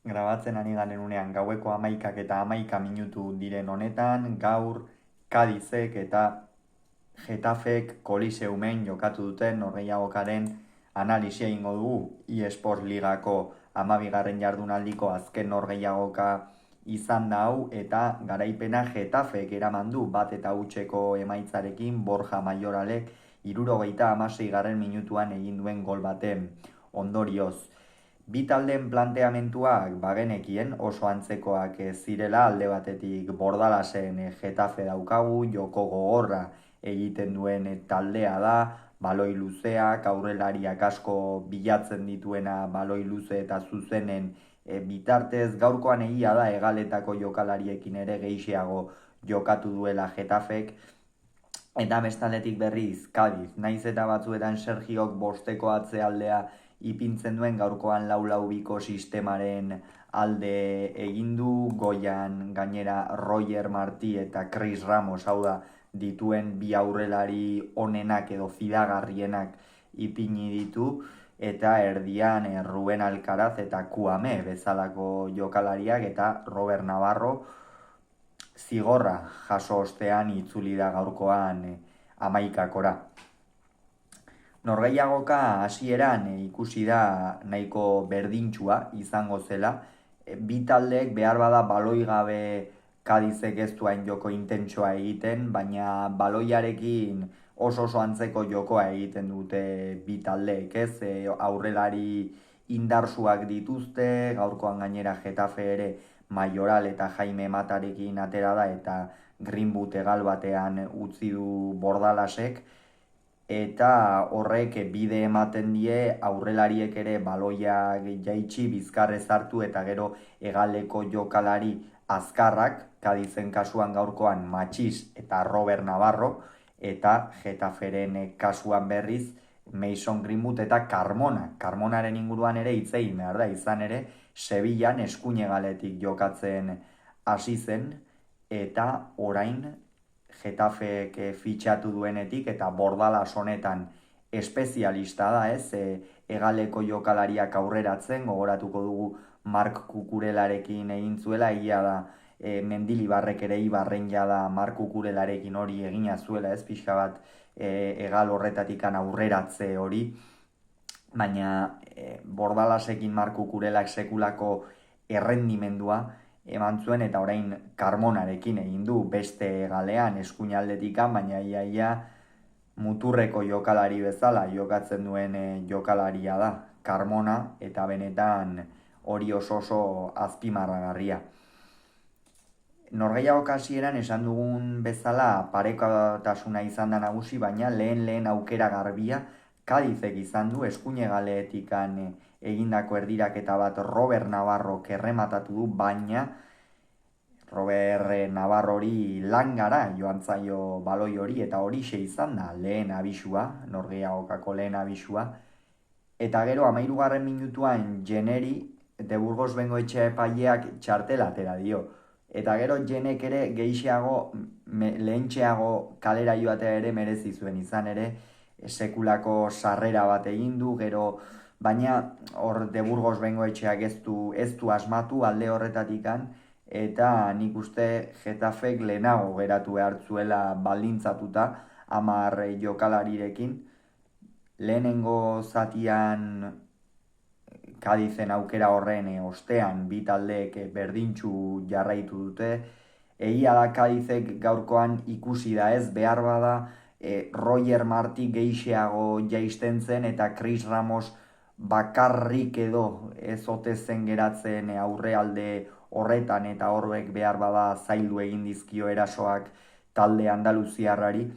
Grabatzen ari garen unean gaueko 11:11 diren honetan, gaur Kadizek eta Getafek Koliseumen jokatu duten norgehiagokaren analisia egingo dugu. eSports Ligako 12. jardunaldiko azken norgehiagoka izan da hau eta garaipena Getafek eraman du 1-0 emaitzarekin Borja Maioralek 76. minutuan egin duen gol baten ondorioz. Bi taldeen planteamentuak bagenekien oso antzekoak zirela, alde batetik Bordalasen Getafe daukagu, joko gogorra egiten duen taldea da, baloi luzeak, aurrelariak asko bilatzen dituena baloi luze eta zuzenen bitartez, gaurkoan egia da hegaletako jokalariekin ere gehiago jokatu duela Getafek, eta bestaldetik berriz, Kadiz, naiz eta batzuetan Sergiok bosteko atzealdea ipintzen duen, gaurkoan lau-lau-biko sistemaren alde egin du, goian gainera Roger Martí eta Chris Ramos, hau da, dituen bi aurrelari onenak edo fidagarrienak ipini ditu, eta erdian Ruben Alcaraz eta Kouame bezalako jokalariak eta Robert Navarro zigorra jaso ostean itzuli da gaurkoan 11-kora. Norgehiagoka hasieran ikusi da nahiko berdintxua izango zela. Bi taldeek behar bada baloi gabe Kadizek ez duain joko intentsoa egiten, baina baloiarekin oso antzeko jokoa egiten dute bi taldeek, ez? Aurrelari indarsuak dituzte, gaurkoan gainera Getafe ere Mayoral eta Jaime Matarekin atera da eta Greenwood egal batean utzi du Bordalasek, eta horrek bide ematen die aurrelariek ere baloia jaitsi bizkarrez hartu eta gero hegaleko jokalari azkarrak, Kadizen kasuan gaurkoan Matxis eta Robert Navarro, eta Getaferen kasuan berriz Mason Greenwood eta Carmonaren inguruan ere hitz egin behar da, izan ere Sevillan eskuinegaletik jokatzen hasi zen eta orain Getafek fitxatu duenetik eta Bordalas honetan espezialista da, ez? Hegaleko jokalariak aurreratzen, gogoratuko dugu Mark Kukurelarekin egin zuela, egia da Mendilibarrek ere Ibarren jada Mark Kukurelarekin hori egina zuela, ez? Pixka bat hegal horretatikan aurreratze hori, baina Bordalasekin Mark Kukurelak sekulako errendimendua eman zuen eta orain Carmonarekin egin du beste galean eskuinaldetikan, baina iaia muturreko jokalari bezala jokatzen duen jokalaria da Carmona, eta benetan hori oso azpimarragarria. Norgehiago hasieran esan dugun bezala parekotasuna izan da nagusi, baina lehen aukera garbia Kadizek izan du, eskuinegaleetikan egindako erdiraketa bat Robert Navarro errematatu du, baina Robert Navarro hori langara joan zaio baloi hori, eta horixe izan da lehen abisua, norgehiagokako lehen abisua. Eta gero 13. minutuan Jeneri de Burgos Bengoetxea epaileak txartela atera dio. Eta gero Jenek ere gehiago, lehentxeago kalera joatea ere merezi zuen, izan ere sekulako sarrera bat egin du, gero baina hor de Burgos Bengoetxeak ez du asmatu alde horretatikan, eta nik uste Getafek lehenago geratu behar zuela baldintzatuta 10 jokalarirekin. Lehenengo zatian Kadizen aukera horren ostean bi taldeek berdintxu jarraitu dute. Egia da Kadizek gaurkoan ikusi da, ez? Behar bada Roger Martí gehiago jaisten zen eta Chris Ramos bakarrik edo ez ote zen geratzen aurrealde horretan, eta horrek behar bada zaildu egin dizkio erasoak talde andaluziarrari.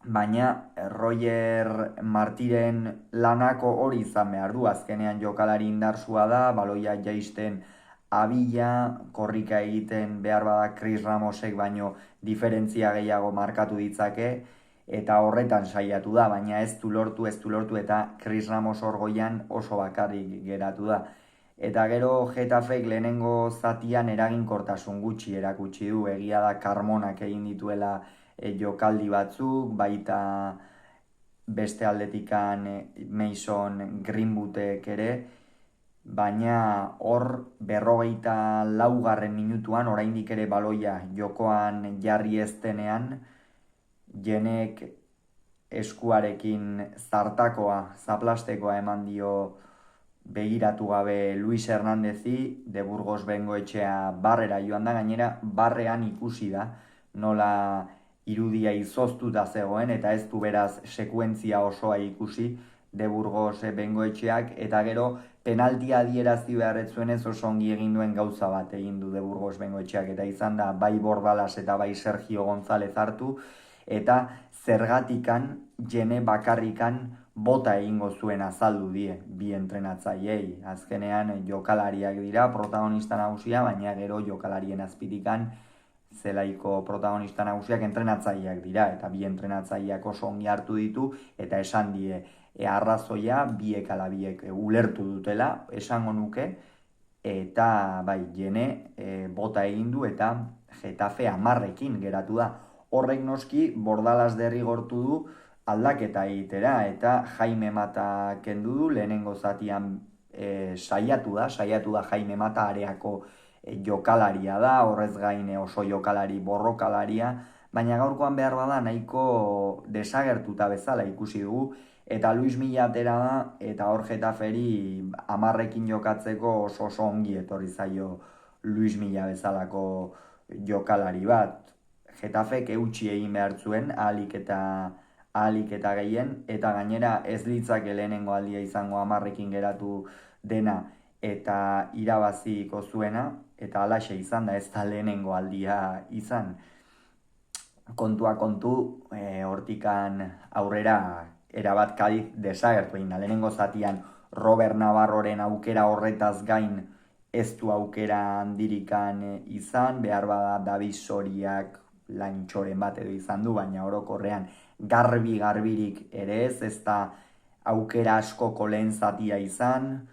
Baina Roger Martiren lanako hori izan behar du, azkenean jokalari indarsua da, baloia jaisten abila, korrika egiten behar bada Chris Ramosek baino diferentzia gehiago markatu ditzake, eta horretan saiatu da, baina ez du lortu, eta Chris Ramos orgoian oso bakarrik geratu da. Eta gero Getafek lehenengo zatian eraginkortasun gutxi erakutsi du, egia da Carmonak egin dituela jokaldi batzuk, baita beste aldetikan Mason Greenwoodek ere, baina hor 44. minutuan oraindik ere baloia jokoan jarri ez denean, Jenek eskuarekin zartakoa, zaplastekoa eman dio begiratu gabe Luis Hernandezi, de Burgos Bengoetxea barrera joan da, gainera barrean ikusi da nola irudia izoztuta zegoen eta ez du beraz sekuentzia osoa ikusi de Burgos Bengoetxeak, eta gero penaltia adierazti beharretzuenez oso ongi egin duen gauza bat egin du de Burgos Bengoetxeak, eta izan da bai Bordalas eta bai Sergio González hartu, eta zergatikan Jene bakarrikan bota egingo zuen azaldu die bi entrenatzaileei. Azkenean jokalariak dira protagonista nagusia, baina gero jokalarien azpitikan zelaiko protagonista nagusiak entrenatzaileak dira, eta bi entrenatzaileak oso ongi hartu ditu, eta esan die arrazoia biek ala biek ulertu dutela, esango nuke, eta bai, Jene bota egin du eta Getafe 10ekin geratu da. Horrek noski Bordalas derrigortu du aldaketa egitera, eta Jaime Mata kendu du, lehenengo zatian saiatu da Jaime Mata areako jokalaria da, horrez gain oso jokalari borrokalaria, baina gaurkoan behar bada nahiko desagertuta bezala ikusi dugu, eta Luis Milla atera da, eta hor Getaferi 10ekin jokatzeko oso ongi etorri zaio Luis Milla bezalako jokalari bat. Getafek eutsi egin behar zuen, ahalik eta gehien, eta gainera ez litzake lehenengo aldia izango 10ekin geratu dena eta irabaziko zuena, eta halaxe izan da, ez da lehenengo aldia izan. Kontua kontu, hortikan aurrera erabat Kadiz desagertu egin da. Lehenengo zatian Robert Navarroren aukera horretaz gain ez du aukera handirikan izan, behar bada David Soriak lantxoren bat edo izan du, baina orokorrean garbirik ere ez da aukera askoko lehen zatia izan,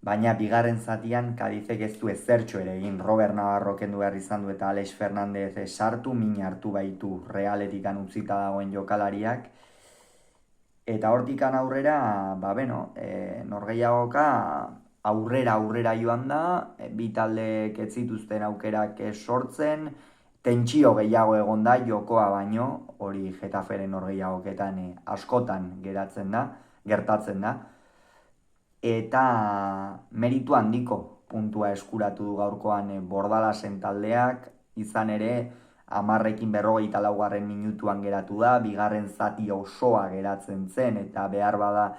baina bigarren zatian Kadizek ez du ezertxo ere egin. Robert Navarro kendu behar izan du eta Alex Fernandez sartu, min hartu baitu Realetikan utzita dagoen jokalariak, eta hortikan aurrera, norgehiagoka aurrera joan da, bi taldeek ez zituzten aukerak sortzen, tentsio gehiago egon da jokoa baino, hori Getaferen norgehiagoketan askotan gertatzen da, eta meritu handiko puntua eskuratu du gaurkoan Bordalasen taldeak, izan ere 10ekin 44. minutuan geratu da, bigarren zati osoa geratzen zen, eta behar bada,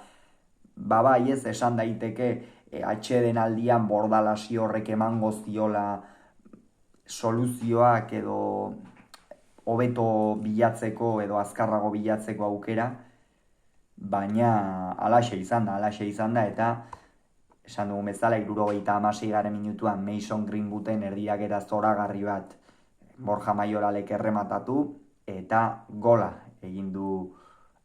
bai ez esan daiteke atxeden aldian Bordalasi horrek emango ziola soluzioak edo hobeto bilatzeko edo azkarrago bilatzeko aukera, baina halaxe izan da, eta esan dugun bezala 76. minutuan Mason Greenwooden erdiraketa zoragarri bat Borja Mayoralek errematatu, eta gola egin du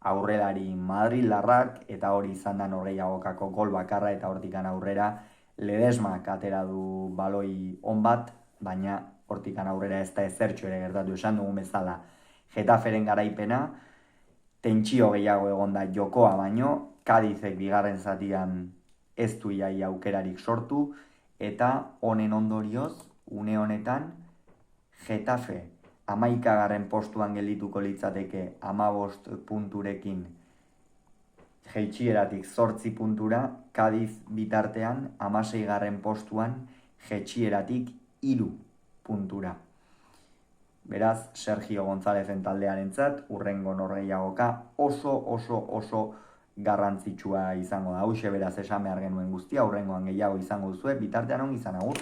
aurrelari madrildarrak, eta hori izan da norgehiagokako gol bakarra, eta hortikan aurrera Ledesmak atera du baloi on bat, baina hortikan aurrera ez da ezertxo ere gertatu. Esan dugun bezala Getaferen garaipena, tentsio gehiago egon da jokoa baino, Kadizek bigarren zatian ez du iaia aukerarik sortu, eta honen ondorioz, une honetan, Getafe 11. postuan geldituko litzateke 15 punturekin jeitsieratik 8 puntura, Kadiz bitartean 16. postuan jeitsieratik 3 puntura. Beraz, Sergio Gonzálezen taldearentzat hurrengo norgehiagoka oso garrantzitsua izango da. Hauxe beraz esan behar genuen guztia, hurrengoan gehiago izango duzue, bitartean ongi izan agur.